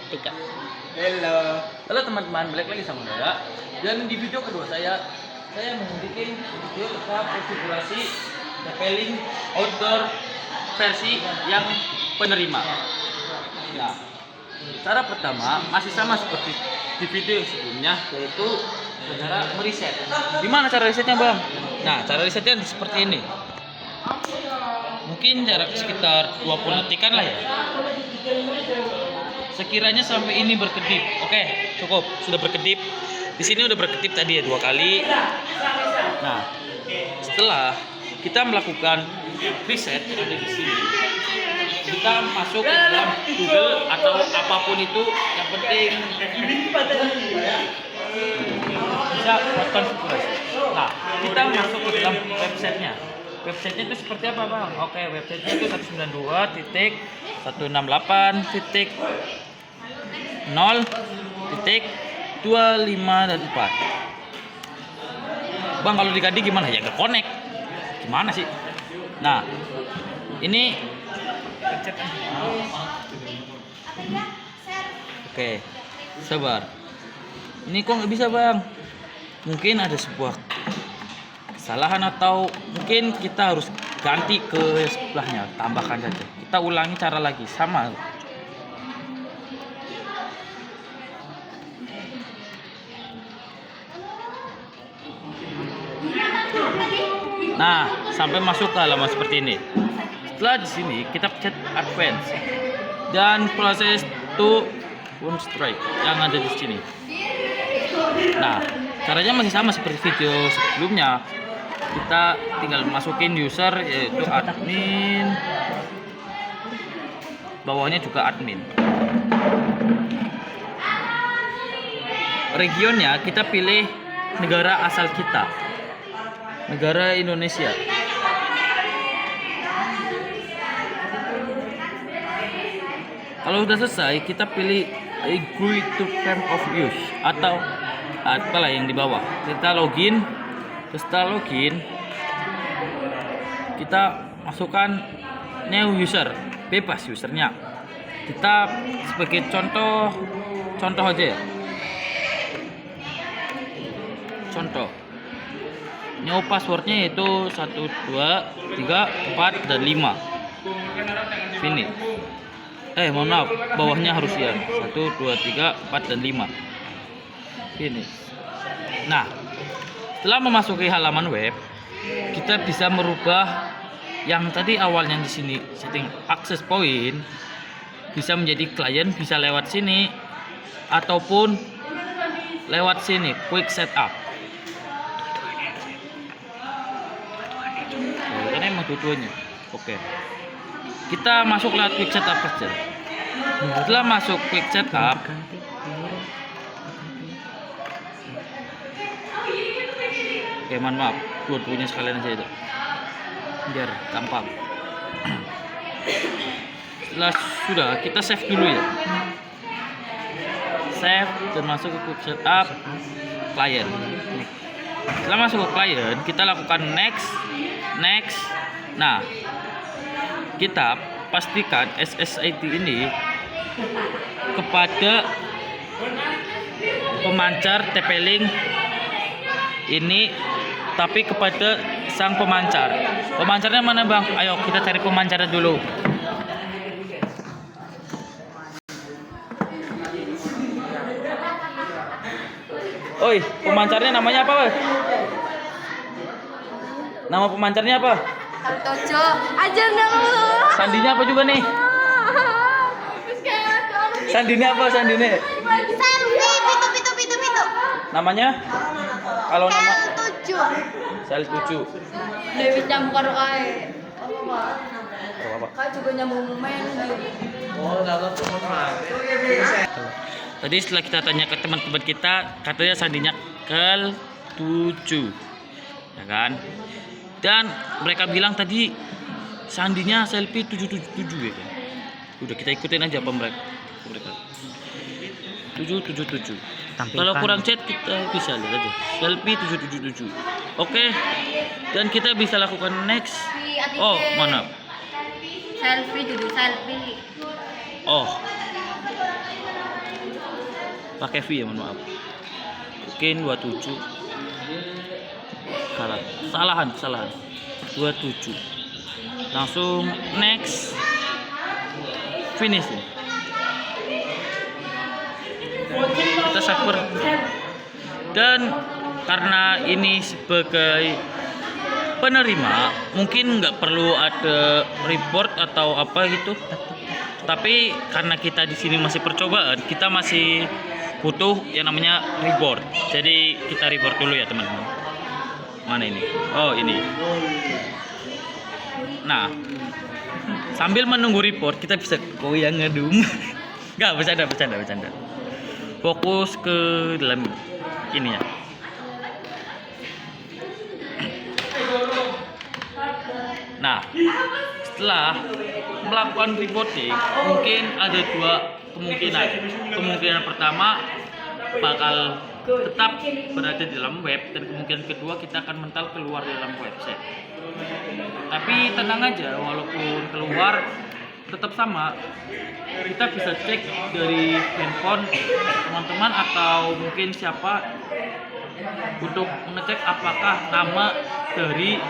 Tiga. Halo teman-teman, balik lagi sama saya. Dan di video kedua saya mau bikin video tentang konfigurasi TP-Link outdoor versi yang penerima. Nah, cara pertama masih sama seperti di video yang sebelumnya, yaitu cara mereset. Gimana cara resetnya, Bang? Nah, cara resetnya seperti ini. Mungkin jarak sekitar 20 detikan lah ya. Sekiranya sampai ini berkedip. Oke, cukup. Sudah berkedip. Di sini udah berkedip tadi ya 2 kali. Nah, setelah kita melakukan reset yang ada di sini, kita masuk ke dalam Google atau apapun itu, yang penting bisa buat konfigurasi. Nah, kita masuk ke dalam websitenya. Websitenya itu seperti apa, Bang? Oke, websitenya itu 192.168.0.25 dan 4. Bang, kalau dikadi gimana ya? Nggak connect. Gimana sih? Nah, ini oke, sabar. Ini kok nggak bisa, Bang? Mungkin ada sebuah kesalahan atau mungkin kita harus ganti ke sebelahnya, tambahkan saja. Kita ulangi cara lagi, sama. Nah, sampai masuk ke halaman seperti ini. Setelah di sini kita pencet advance dan proses to one strike yang ada di sini. Nah, caranya masih sama seperti video sebelumnya. Kita tinggal masukin user, yaitu admin, bawahnya juga admin. Regionnya kita pilih negara asal kita, negara Indonesia. Kalau sudah selesai, kita pilih agree to term of use atau apalah yang di bawah. Kita login. Setelah login, kita masukkan new user, bebas usernya. Kita sebagai contoh aja ya. Contoh. New passwordnya yaitu 1, 2, 3, 4 dan 5. Finish. Mohon maaf, bawahnya harus ya 1, 2, 3, 4 dan 5. Finish. Nah, setelah memasuki halaman web, kita bisa merubah yang tadi awalnya di sini setting access point bisa menjadi klien, bisa lewat sini ataupun lewat sini quick setup. Karena emang tujuannya. Oke. Kita masuk lewat quick setup saja. Setelah masuk quick setup, oke, mohon maaf, dua-duanya sekalian aja itu, biar gampang. Setelah sudah, kita save dulu ya. Save dan masuk ke quick setup client. Setelah masuk ke client, kita lakukan next. Nah, kita pastikan SSID ini kepada pemancar TP-Link ini, tapi kepada sang pemancar. Pemancarnya mana, Bang? Ayo kita cari pemancarnya dulu. Oi, pemancarnya namanya apa, Bang? Nama pemancarnya apa? Tojo, ajar dulu. Sandinya apa juga nih? Sandinya apa, Sandine? Pitu. Namanya? Kalau nama Sel 7. Sel 7. Dewi campur kae. Apa? Kak juga nyambung main. Tadi setelah kita tanya ke teman-teman kita, katanya sandinya Kel 7. Ya kan? Dan mereka bilang tadi sandinya selfie 777 ya kan? Udah, kita ikutin aja apa mereka. 777. Kalau kurang chat kita bisa lihat aja. Selfie 777. Oke. Dan kita bisa lakukan next. Oh, mana? Selfie duduk selfie. Oh. pakai V ya, mohon maaf. Mungkin 27. Kesalahan. 27. Langsung next. Finish ya. Kita subscribe. Dan karena ini sebagai penerima, mungkin nggak perlu ada report atau apa gitu. Tapi karena kita di sini masih percobaan, kita masih butuh yang namanya report. Jadi kita report dulu ya teman-teman. Mana ini? Oh ini. Nah, sambil menunggu report kita bisa goyang ngedum. Nggak, bercanda. Fokus ke dalam ini ya. Nah, setelah melakukan reporting, mungkin ada dua kemungkinan. Kemungkinan pertama bakal tetap berada di dalam web, dan kemungkinan kedua kita akan mental keluar dari dalam website. Tapi tenang aja, walaupun keluar tetap sama, kita bisa cek dari handphone teman-teman atau mungkin siapa untuk mengecek apakah nama dari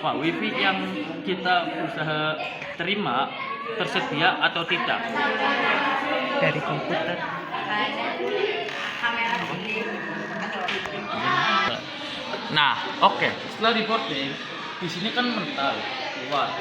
wifi yang kita berusaha terima tersedia atau tidak dari komputer. Nah, oke. Setelah reporting, di sini kan mental keluar.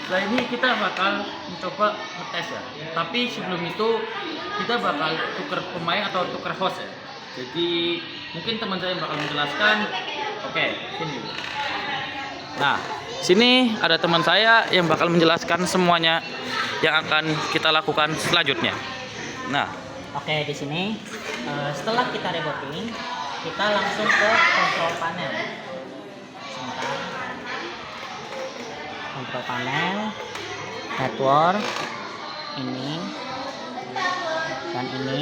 Setelah ini kita bakal mencoba ngetes ya. Tapi sebelum itu kita bakal tuker pemain atau tuker host ya. Jadi mungkin teman saya bakal menjelaskan. Oke, sini. Nah, sini ada teman saya yang bakal menjelaskan semuanya yang akan kita lakukan selanjutnya. Nah, Oke, di sini setelah kita rebooting, kita langsung ke kontrol panel. Sebentar. Kontrol panel, network, ini dan ini.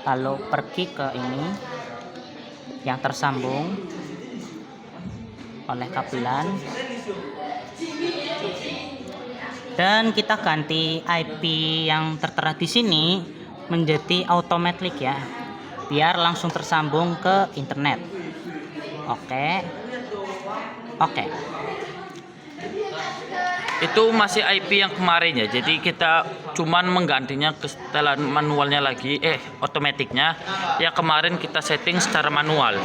Lalu pergi ke ini yang tersambung oleh kabelan. Dan kita ganti IP yang tertera di sini menjadi automatic ya, biar langsung tersambung ke internet. Oke. itu masih IP yang kemarin ya. Jadi kita cuman menggantinya ke setelan manualnya lagi, otomatiknya yang kemarin kita setting secara manual.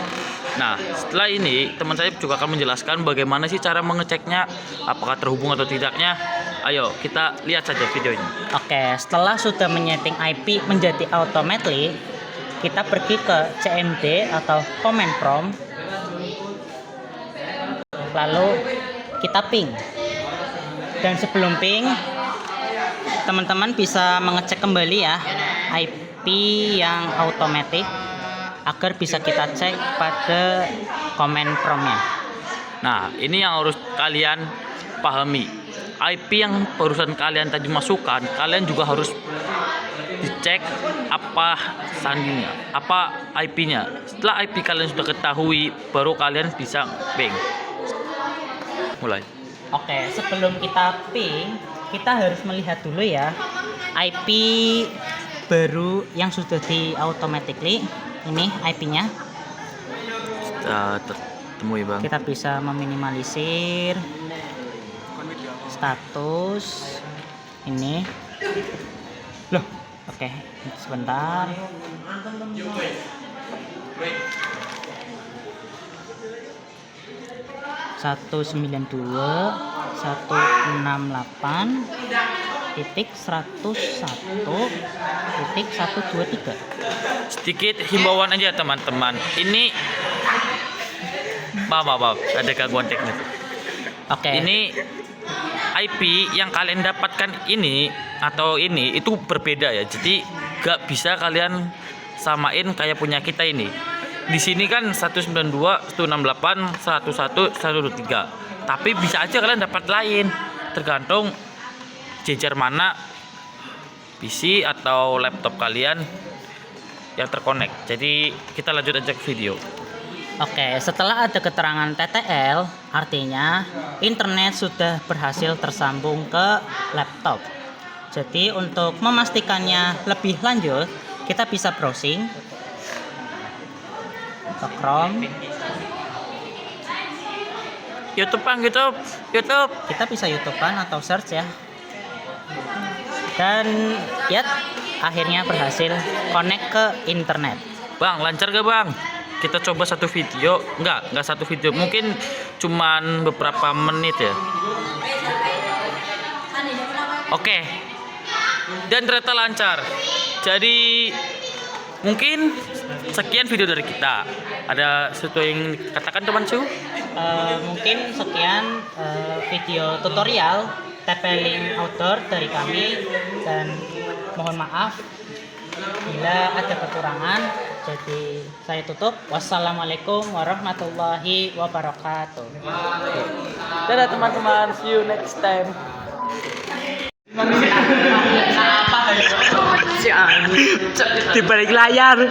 Nah, setelah ini teman saya juga akan menjelaskan bagaimana sih cara mengeceknya, apakah terhubung atau tidaknya. Ayo kita lihat saja videonya. Oke, setelah sudah menyeting IP menjadi automatic, kita pergi ke CMD atau command prompt, lalu kita ping. Dan sebelum ping, teman-teman bisa mengecek kembali ya IP yang automatic agar bisa kita cek pada command prompt-nya. Nah, ini yang harus kalian pahami. IP yang barusan kalian tadi masukkan, kalian juga harus dicek apa sandinya, apa IP-nya. Setelah IP kalian sudah ketahui, baru kalian bisa ping. Mulai. Oke, sebelum kita ping, kita harus melihat dulu ya IP baru yang sudah di automatically. Ini IP-nya. Temui bang. Kita bisa meminimalisir status ini. Loh, oke, sebentar. Satu 192.101.123. Sedikit himbauan aja teman-teman. Ini maaf, ada gangguan teknis. Oke. Ini IP yang kalian dapatkan ini atau ini itu berbeda ya. Jadi gak bisa kalian samain kayak punya kita ini. Di sini kan 192, 168, 101, 123. Tapi bisa aja kalian dapat lain, tergantung jejer mana PC atau laptop kalian yang terkonek. Jadi kita lanjut aja ke video. Oke, setelah ada keterangan TTL, artinya internet sudah berhasil tersambung ke laptop. Jadi untuk memastikannya lebih lanjut, kita bisa browsing ke Chrome. YouTube Bang, YouTube. Kita bisa YouTubean atau search ya. Dan ya akhirnya berhasil connect ke internet. Bang, lancar gak Bang? Kita coba satu video, enggak satu video, mungkin cuman beberapa menit ya. Oke, dan ternyata lancar. Jadi mungkin sekian video dari kita. Ada sesuatu yang katakan teman Su? Mungkin sekian video tutorial TP-Link outdoor dari kami, dan mohon maaf bila ada kekurangan. Jadi saya tutup. Wassalamualaikum warahmatullahi wabarakatuh. Dadah teman-teman, see you next time. Di balik layar.